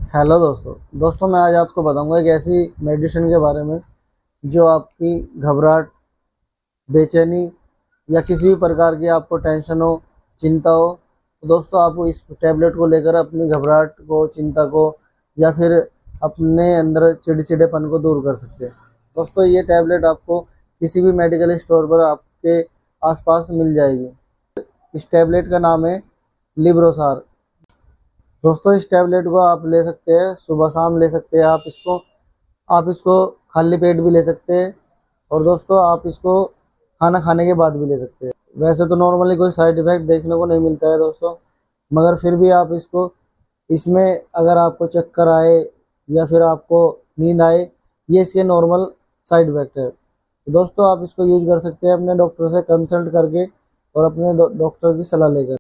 Hello दोस्तों मैं आज आपको बताऊंगा एक ऐसी मेडिसिन के बारे में जो आपकी घबराहट, बेचैनी या किसी भी प्रकार की आपको टेंशन हो, चिंता हो, तो दोस्तों आप इस टैबलेट को लेकर अपनी घबराहट को, चिंता को या फिर अपने अंदर चिड़चिड़ेपन को दूर कर सकते हैं। दोस्तों ये टैबलेट आपको किसी भी मेडिकल स्टोर पर आपके आसपास मिल जाएगी। इस टैबलेट का नाम है लिब्रोसार। दोस्तों इस टैबलेट को आप ले सकते हैं, सुबह शाम ले सकते हैं। आप इसको खाली पेट भी ले सकते हैं और दोस्तों आप इसको खाना खाने के बाद भी ले सकते हैं। वैसे तो नॉर्मली कोई साइड इफेक्ट देखने को नहीं मिलता है दोस्तों, मगर फिर भी आप इसमें अगर आपको चक्कर आए या फिर आपको नींद आए, ये इसके नॉर्मल साइड इफेक्ट है। तो दोस्तों आप इसको यूज कर सकते हैं अपने डॉक्टर से कंसल्ट करके और अपने डॉक्टर की सलाह लेकर।